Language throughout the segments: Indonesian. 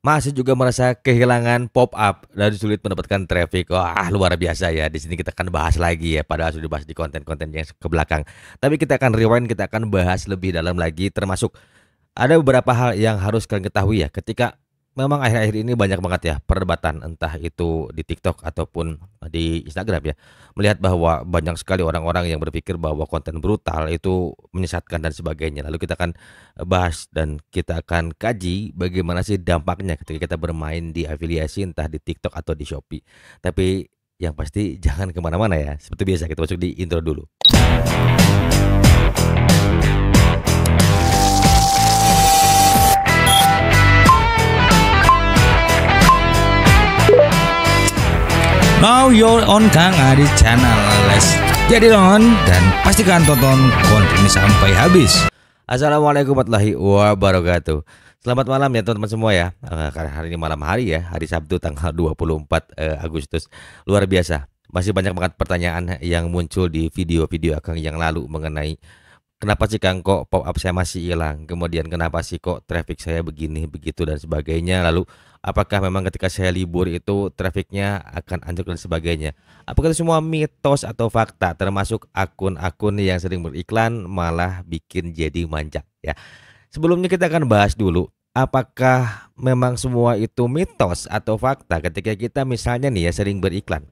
Masih juga merasa kehilangan pop-up dan sulit mendapatkan traffic. Wah, luar biasa ya. Di sini kita akan bahas lagi ya, padahal sudah dibahas di konten-konten yang ke belakang. Tapi kita akan rewind, kita akan bahas lebih dalam lagi, termasuk ada beberapa hal yang harus kalian ketahui ya, ketika memang akhir-akhir ini banyak banget ya perdebatan, entah itu di TikTok ataupun di Instagram ya, melihat bahwa banyak sekali orang-orang yang berpikir bahwa konten brutal itu menyesatkan dan sebagainya. Lalu kita akan bahas dan kita akan kaji bagaimana sih dampaknya ketika kita bermain di afiliasi entah di TikTok atau di Shopee. Tapi yang pasti jangan kemana-mana ya. Seperti biasa kita masuk di intro dulu. Now you're on Kang Adi Channel. Let's jadi on dan pastikan tonton konten ini sampai habis. Assalamualaikum warahmatullahi wabarakatuh. Selamat malam ya teman-teman semua ya. Karena hari ini malam hari ya, hari Sabtu tanggal 24 Agustus. Luar biasa. Masih banyak banget pertanyaan yang muncul di video-video Akang yang lalu mengenai kenapa sih Kang kok pop up saya masih hilang? Kemudian kenapa sih kok traffic saya begini begitu dan sebagainya? Lalu apakah memang ketika saya libur itu trafficnya akan anjlok dan sebagainya? Apakah itu semua mitos atau fakta? Termasuk akun-akun yang sering beriklan malah bikin jadi manja ya. Sebelumnya kita akan bahas dulu apakah memang semua itu mitos atau fakta ketika kita misalnya nih ya sering beriklan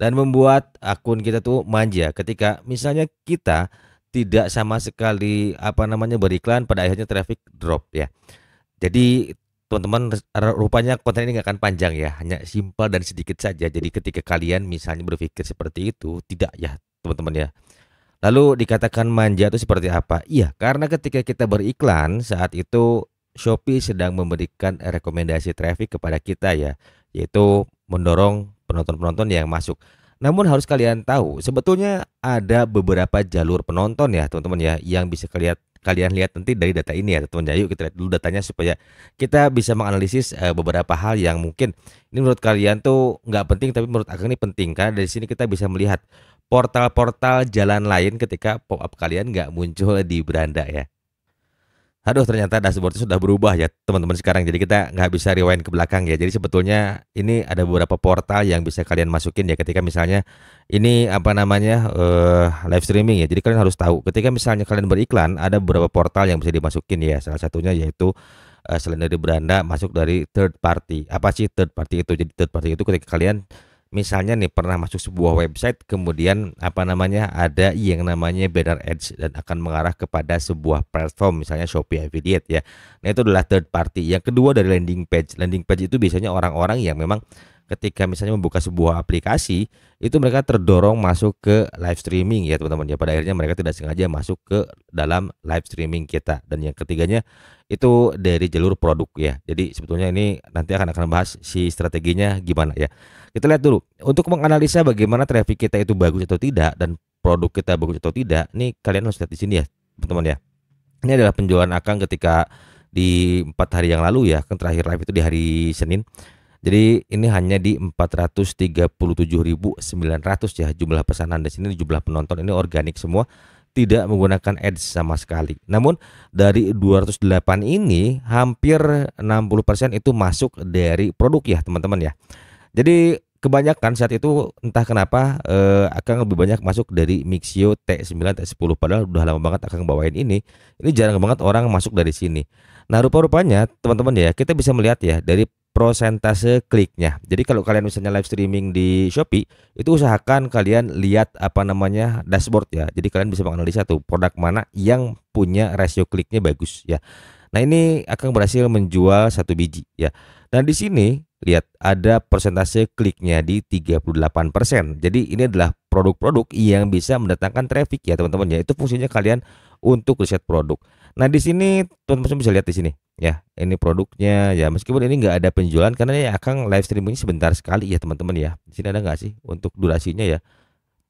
dan membuat akun kita tuh manja ketika misalnya kita tidak sama sekali beriklan, pada akhirnya traffic drop ya. Jadi teman-teman rupanya konten ini nggak akan panjang ya, hanya simpel dan sedikit saja. Jadi ketika kalian misalnya berpikir seperti itu, tidak ya teman-teman ya. Lalu dikatakan manja itu seperti apa? Iya, karena ketika kita beriklan saat itu Shopee sedang memberikan rekomendasi traffic kepada kita ya, yaitu mendorong penonton-penonton yang masuk. Namun harus kalian tahu, sebetulnya ada beberapa jalur penonton ya teman-teman ya, yang bisa kalian lihat nanti dari data ini ya teman-teman. Yuk kita lihat dulu datanya supaya kita bisa menganalisis beberapa hal yang mungkin ini menurut kalian tuh nggak penting, tapi menurut Akang ini penting karena dari sini kita bisa melihat portal-portal jalan lain ketika pop up kalian nggak muncul di beranda ya. Aduh, ternyata dashboard itu sudah berubah ya teman-teman sekarang. Jadi kita nggak bisa rewind ke belakang ya. Jadi sebetulnya ini ada beberapa portal yang bisa kalian masukin ya ketika misalnya ini live streaming ya. Jadi kalian harus tahu ketika misalnya kalian beriklan ada beberapa portal yang bisa dimasukin ya. Salah satunya yaitu selain dari beranda masuk dari third party. Apa sih third party itu? Jadi third party itu ketika kalian misalnya nih pernah masuk sebuah website, kemudian ada yang namanya banner ads dan akan mengarah kepada sebuah platform misalnya Shopee Affiliate ya. Nah itu adalah third party. Yang kedua dari landing page. Landing page itu biasanya orang-orang yang memang ketika misalnya membuka sebuah aplikasi itu mereka terdorong masuk ke live streaming ya teman-teman ya. Pada akhirnya mereka tidak sengaja masuk ke dalam live streaming kita. Dan yang ketiganya itu dari jalur produk ya. Jadi sebetulnya ini nanti akan bahas si strateginya gimana ya. Kita lihat dulu untuk menganalisa bagaimana traffic kita itu bagus atau tidak dan produk kita bagus atau tidak. Nih kalian harus lihat di sini ya teman-teman ya. Ini adalah penjualan Akang ketika di 4 hari yang lalu ya, kan terakhir live itu di hari Senin. Jadi ini hanya di 437.900 ya jumlah pesanan. Di sini jumlah penonton ini organik semua, tidak menggunakan ads sama sekali. Namun dari 208 ini hampir 60% itu masuk dari produk ya teman-teman ya. Jadi kebanyakan saat itu entah kenapa Akang lebih banyak masuk dari Mixio T9 T10, padahal udah lama banget Akang bawain ini. Ini jarang banget orang masuk dari sini. Nah rupa-rupanya teman-teman ya, kita bisa melihat ya dari prosentase kliknya. Jadi kalau kalian misalnya live streaming di Shopee, itu usahakan kalian lihat dashboard ya. Jadi kalian bisa menganalisa tuh produk mana yang punya rasio kliknya bagus ya. Nah ini Akang berhasil menjual 1 biji ya. Dan di sini lihat ada persentase kliknya di 38%. Jadi ini adalah produk-produk yang bisa mendatangkan traffic ya teman-teman ya. Itu fungsinya kalian untuk riset produk. Nah di sini teman-teman bisa lihat di sini ya. Ini produknya ya, meskipun ini nggak ada penjualan karena ya Akang live streaming sebentar sekali ya teman-teman ya. Di sini ada nggak sih untuk durasinya ya?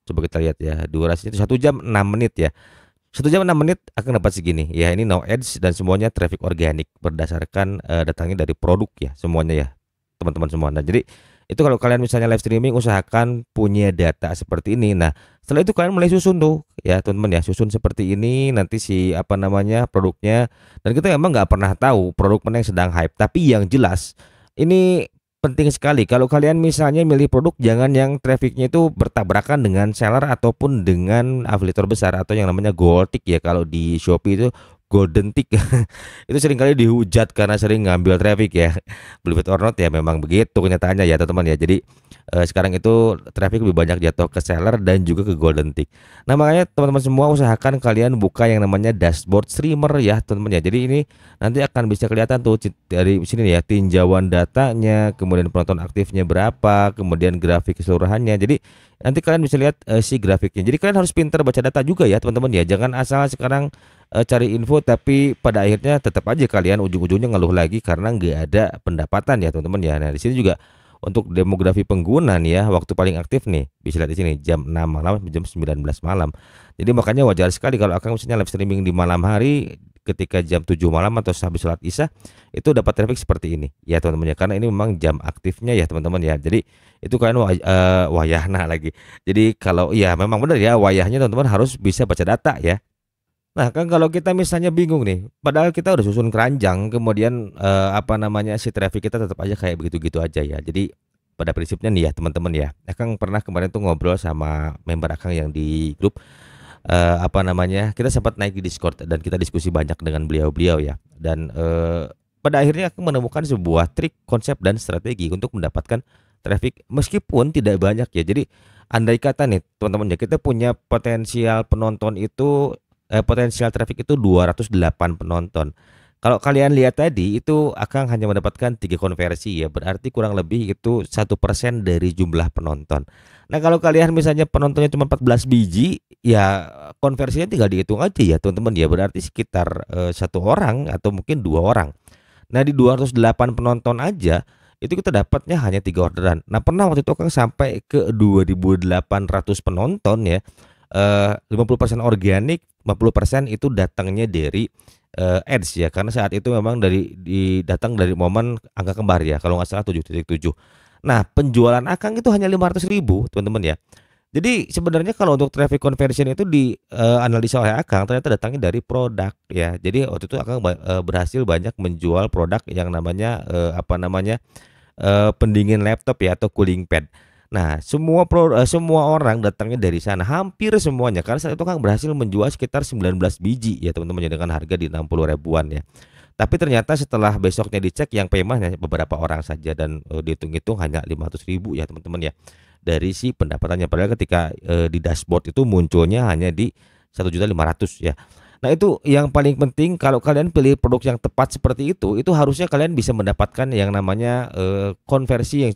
Coba kita lihat ya. Durasinya itu 1 jam 6 menit ya. 1 jam 6 menit akan dapat segini ya. Ini no ads dan semuanya traffic organik berdasarkan datangnya dari produk ya semuanya ya teman-teman semua. Nah jadi itu kalau kalian misalnya live streaming usahakan punya data seperti ini. Nah setelah itu kalian mulai susun tuh ya teman-teman ya, susun seperti ini nanti si produknya. Dan kita emang nggak pernah tahu produk mana yang sedang hype, tapi yang jelas Ini penting sekali kalau kalian misalnya milih produk jangan yang trafficnya itu bertabrakan dengan seller ataupun dengan afiliator besar atau yang namanya gold tick ya kalau di Shopee itu golden tick itu seringkali dihujat karena sering ngambil traffic ya. Believe it or not ya memang begitu kenyataannya ya teman-teman ya. Jadi sekarang itu traffic lebih banyak jatuh ke seller dan juga ke golden tick. Nah makanya teman-teman semua usahakan kalian buka yang namanya dashboard streamer ya teman-teman ya. Jadi ini nanti akan bisa kelihatan tuh dari sini ya tinjauan datanya, kemudian penonton aktifnya berapa, kemudian grafik keseluruhannya. Jadi nanti kalian bisa lihat si grafiknya. Jadi kalian harus pintar baca data juga ya teman-teman ya. Jangan asal sekarang cari info tapi pada akhirnya tetap aja kalian ujung-ujungnya ngeluh lagi karena nggak ada pendapatan ya teman-teman ya. Nah di sini juga untuk demografi pengguna nih ya waktu paling aktif nih bisa lihat di sini jam 6 malam sampai jam 19 malam. Jadi makanya wajar sekali kalau akan misalnya live streaming di malam hari ketika jam 7 malam atau habis sholat isya itu dapat traffic seperti ini ya teman-teman ya karena ini memang jam aktifnya ya teman-teman ya. Jadi itu kan wayahna lagi. Jadi kalau ya memang benar ya wayahnya teman-teman harus bisa baca data ya. Nah kan kalau kita misalnya bingung nih, padahal kita udah susun keranjang, kemudian apa namanya si traffic kita tetap aja kayak begitu-gitu aja ya. Jadi pada prinsipnya nih ya teman-teman ya, Akang pernah kemarin tuh ngobrol sama member Akang yang di grup apa namanya, kita sempat naik di Discord dan kita diskusi banyak dengan beliau-beliau ya. Dan pada akhirnya Akang menemukan sebuah trik, konsep dan strategi untuk mendapatkan traffic meskipun tidak banyak ya. Jadi andai kata nih teman-teman ya, kita punya potensial penonton itu potensial traffic itu 208 penonton. Kalau kalian lihat tadi itu Akang hanya mendapatkan 3 konversi ya, berarti kurang lebih itu 1% dari jumlah penonton. Nah kalau kalian misalnya penontonnya cuma 14 biji, ya konversinya tinggal dihitung aja ya teman-teman ya, berarti sekitar 1 orang atau mungkin 2 orang. Nah di 208 penonton aja itu kita dapatnya hanya 3 orderan. Nah pernah waktu itu Akang sampai ke 2.800 penonton ya. 50% organik, 50% itu datangnya dari ads ya karena saat itu memang datang dari momen angka kembar ya kalau nggak salah 7.7. Nah penjualan Akang itu hanya 500.000 teman-teman ya. Jadi sebenarnya kalau untuk traffic conversion itu di analisa oleh Akang ternyata datangnya dari produk ya. Jadi waktu itu Akang berhasil banyak menjual produk yang namanya apa namanya pendingin laptop ya atau cooling pad. Nah, semua orang datangnya dari sana, hampir semuanya karena saat itu Kang berhasil menjual sekitar 19 biji ya teman-teman ya dengan harga di 60 ribuan ya. Tapi ternyata setelah besoknya dicek yang payment hanya beberapa orang saja dan dihitung-hitung hanya 500.000 ya teman-teman ya. Dari si pendapatannya padahal ketika di dashboard itu munculnya hanya di 1.500.000 ya. Nah, itu yang paling penting kalau kalian pilih produk yang tepat seperti itu harusnya kalian bisa mendapatkan yang namanya konversi yang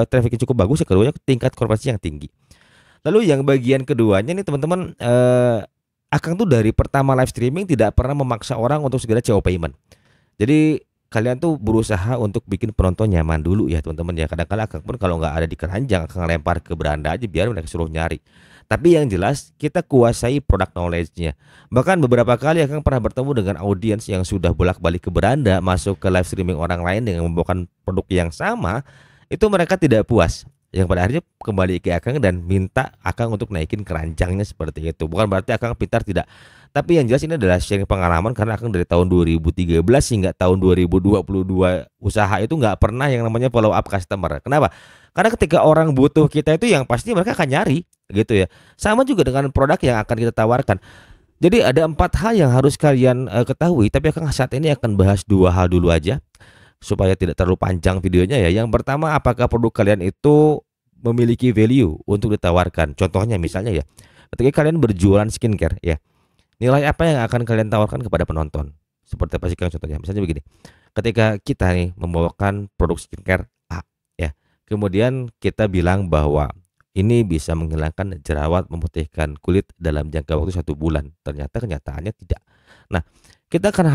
traffic yang cukup bagus, yang keduanya tingkat konversi yang tinggi. Lalu yang bagian keduanya nih teman-teman, Akang tuh dari pertama live streaming tidak pernah memaksa orang untuk segera CO payment. Jadi kalian tuh berusaha untuk bikin penonton nyaman dulu ya teman-teman ya. Kadang-kadang Akang pun kalau nggak ada di keranjang Akang lempar ke beranda aja biar mereka suruh nyari. Tapi yang jelas kita kuasai produk knowledge-nya. Bahkan beberapa kali Akang pernah bertemu dengan audiens yang sudah bolak-balik ke beranda masuk ke live streaming orang lain dengan membawakan produk yang sama. Itu mereka tidak puas yang pada akhirnya kembali ke Akang dan minta Akang untuk naikin keranjangnya seperti itu. Bukan berarti Akang pintar tidak, tapi yang jelas ini adalah sharing pengalaman karena Akang dari tahun 2013 hingga tahun 2022 usaha itu nggak pernah yang namanya follow up customer. Kenapa? Karena ketika orang butuh kita itu yang pasti mereka akan nyari gitu ya. Sama juga dengan produk yang akan kita tawarkan. Jadi ada 4 hal yang harus kalian ketahui, tapi Akang saat ini akan bahas 2 hal dulu aja supaya tidak terlalu panjang videonya ya. Yang pertama, apakah produk kalian itu memiliki value untuk ditawarkan? Contohnya misalnya ya, ketika kalian berjualan skincare ya, nilai apa yang akan kalian tawarkan kepada penonton? Seperti apa sih Kang contohnya? Misalnya begini, ketika kita nih membawakan produk skincare A ya, kemudian kita bilang bahwa ini bisa menghilangkan jerawat, memutihkan kulit dalam jangka waktu 1 bulan. Ternyata kenyataannya tidak. Nah, kita akan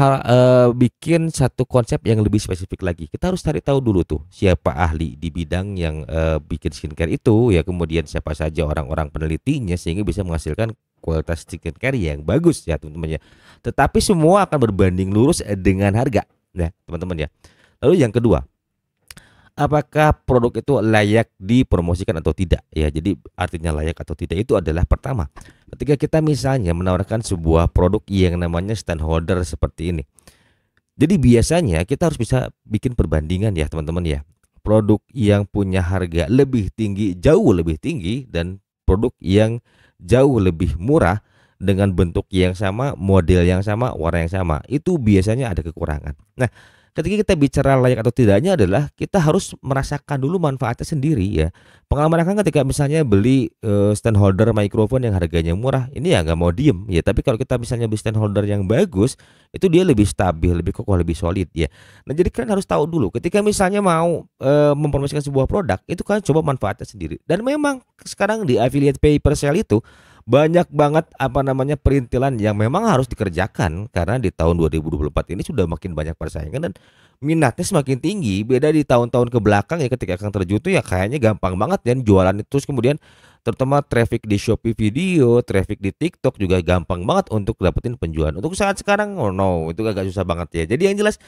bikin satu konsep yang lebih spesifik lagi. Kita harus cari tahu dulu tuh siapa ahli di bidang yang bikin skincare itu ya, kemudian siapa saja orang-orang penelitinya sehingga bisa menghasilkan kualitas skincare yang bagus ya teman-teman ya. Tetapi semua akan berbanding lurus dengan harga ya teman-teman ya. Lalu yang kedua, apakah produk itu layak dipromosikan atau tidak ya. Jadi artinya layak atau tidak itu adalah pertama, ketika kita misalnya menawarkan sebuah produk yang namanya stand holder seperti ini, Jadi biasanya kita harus bisa bikin perbandingan ya teman-teman ya. Produk yang punya harga lebih tinggi, jauh lebih tinggi, dan produk yang jauh lebih murah dengan bentuk yang sama, model yang sama, warna yang sama, itu biasanya ada kekurangan. Nah, ketika kita bicara layak atau tidaknya adalah kita harus merasakan dulu manfaatnya sendiri ya. Pengalaman Akang ketika misalnya beli stand holder mikrofon yang harganya murah, ini ya nggak mau diem ya. Tapi kalau kita misalnya beli stand holder yang bagus, itu dia lebih stabil, lebih kokoh, lebih solid ya. Nah, jadi kalian harus tahu dulu ketika misalnya mau mempromosikan sebuah produk, itu kalian coba manfaatnya sendiri. Dan memang sekarang di affiliate pay per sale itu banyak banget apa namanya perintilan yang memang harus dikerjakan karena di tahun 2024 ini sudah makin banyak persaingan dan minatnya semakin tinggi. Beda di tahun-tahun ke belakang ya, ketika Kang terjun tuh ya kayaknya gampang banget dan jualan itu, terus kemudian terutama traffic di Shopee Video, traffic di TikTok juga gampang banget untuk dapetin penjualan. Untuk saat sekarang oh no, itu agak susah banget ya. Jadi yang jelas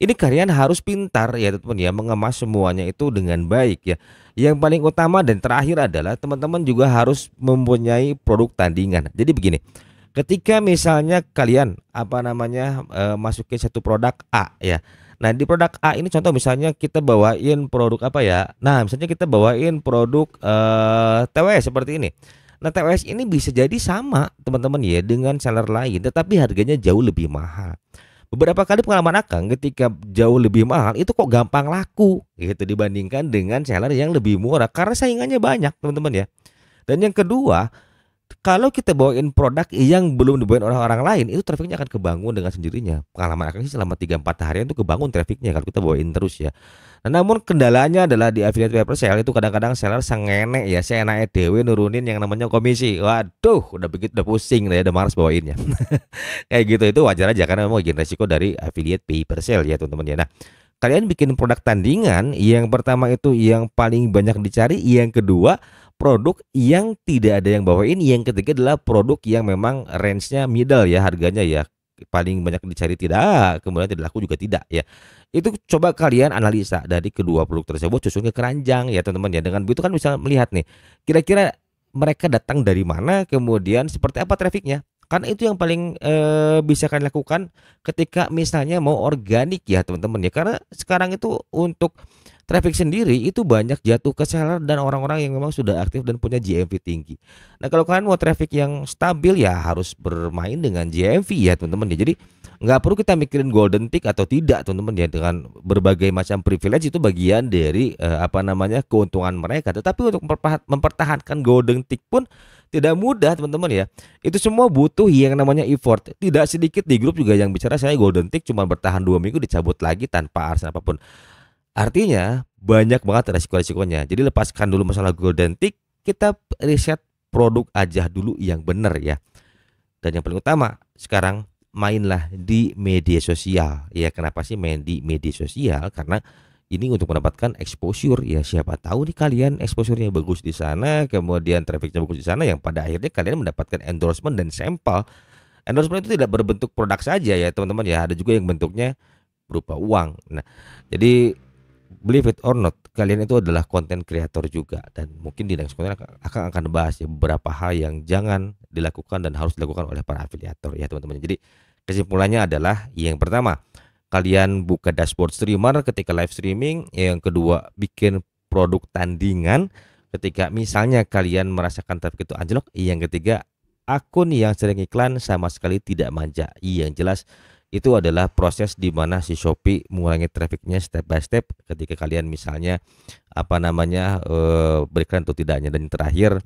ini kalian harus pintar ya teman-teman ya, mengemas semuanya itu dengan baik ya. Yang paling utama dan terakhir adalah teman-teman juga harus mempunyai produk tandingan. Jadi begini, ketika misalnya kalian apa namanya masukin satu produk A ya. Nah, di produk A ini contoh misalnya kita bawain produk apa ya? Nah, misalnya kita bawain produk TWS seperti ini. Nah, TWS ini bisa jadi sama teman-teman ya dengan seller lain, tetapi harganya jauh lebih mahal. Beberapa kali pengalaman Akang ketika jauh lebih mahal itu kok gampang laku gitu dibandingkan dengan seller yang lebih murah karena saingannya banyak teman-teman ya. Dan yang kedua, kalau kita bawain produk yang belum dibawain oleh orang lain, itu trafiknya akan kebangun dengan sendirinya. Pengalaman Akang sih selama 3-4 harian itu kebangun trafiknya kalau kita bawain terus ya. Nah, namun kendalanya adalah di affiliate pay per sale itu kadang-kadang seller sengene ya, seenaknya dewe nurunin yang namanya komisi. Waduh, udah begitu udah pusing ya, udah males bawainnya. Kayak gitu itu wajar aja karena memang bagian resiko dari affiliate pay per sale ya teman-teman ya. Nah, kalian bikin produk tandingan, yang pertama itu yang paling banyak dicari, yang kedua produk yang tidak ada yang bawain, yang ketiga adalah produk yang memang range-nya middle ya harganya ya, paling banyak dicari tidak, kemudian tidak laku juga tidak ya. Itu coba kalian analisa dari kedua produk tersebut, susun ke keranjang ya teman-teman ya. Dengan begitu kan bisa melihat nih kira-kira mereka datang dari mana, kemudian seperti apa trafiknya. Kan itu yang paling bisa kalian lakukan ketika misalnya mau organik ya teman-teman ya. Karena sekarang itu untuk traffic sendiri itu banyak jatuh ke seller dan orang-orang yang memang sudah aktif dan punya GMV tinggi. Nah, kalau kalian mau traffic yang stabil ya harus bermain dengan GMV ya teman-teman ya. Jadi nggak perlu kita mikirin golden tick atau tidak teman-teman ya, dengan berbagai macam privilege itu bagian dari apa namanya keuntungan mereka. Tetapi untuk mempertahankan golden tick pun tidak mudah teman-teman ya. Itu semua butuh yang namanya effort. Tidak sedikit di grup juga yang bicara saya golden tick cuma bertahan 2 minggu dicabut lagi tanpa alasan apapun. Artinya banyak banget resiko-resikonya. Jadi lepaskan dulu masalah golden tick, kita riset produk aja dulu yang benar ya. Dan yang paling utama sekarang mainlah di media sosial. Ya, kenapa sih main di media sosial? Karena ini untuk mendapatkan exposure ya. Siapa tahu nih kalian exposure-nya bagus di sana, kemudian trafficnya bagus di sana, yang pada akhirnya kalian mendapatkan endorsement dan sampel. Endorsement itu tidak berbentuk produk saja ya teman-teman ya. Ada juga yang bentuknya berupa uang. Nah, jadi believe it or not, kalian itu adalah konten kreator juga, dan mungkin di next konten akan bahas ya beberapa hal yang jangan dilakukan dan harus dilakukan oleh para afiliator ya teman-teman. Jadi kesimpulannya adalah yang pertama, kalian buka dashboard streamer ketika live streaming, yang kedua bikin produk tandingan ketika misalnya kalian merasakan traffic itu anjlok, yang ketiga akun yang sering iklan sama sekali tidak manja. Yang jelas itu adalah proses di mana si Shopee mengurangi trafficnya step by step ketika kalian misalnya apa namanya beriklan atau tidaknya. Dan terakhir,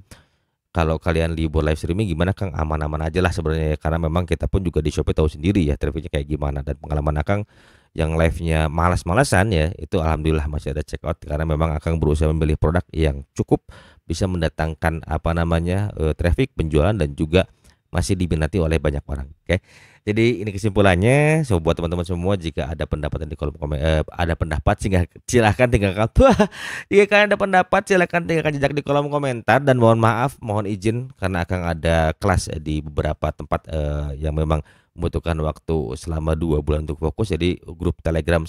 kalau kalian libur live streaming gimana Kang? Aman-aman aja lah sebenarnya ya, karena memang kita pun juga di Shopee tahu sendiri ya trafficnya kayak gimana. Dan pengalaman Akang yang live-nya malas-malasan ya, itu alhamdulillah masih ada check out karena memang Akang berusaha memilih produk yang cukup bisa mendatangkan apa namanya traffic, penjualan, dan juga masih diminati oleh banyak orang. Oke. Jadi ini kesimpulannya. So buat teman-teman semua, jika ada pendapat di kolom komen ada pendapat silahkan tinggalkan. Jika kalian ada pendapat silahkan tinggalkan jejak di kolom komentar, dan mohon maaf, mohon izin karena akan ada kelas di beberapa tempat yang memang membutuhkan waktu selama 2 bulan untuk fokus. Jadi grup Telegram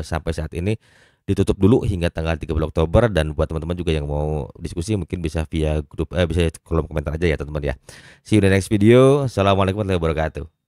sampai saat ini ditutup dulu hingga tanggal 30 Oktober, dan buat teman-teman juga yang mau diskusi mungkin bisa via grup bisa kolom komentar aja ya teman-teman ya. See you in the next video. Assalamualaikum warahmatullahi wabarakatuh.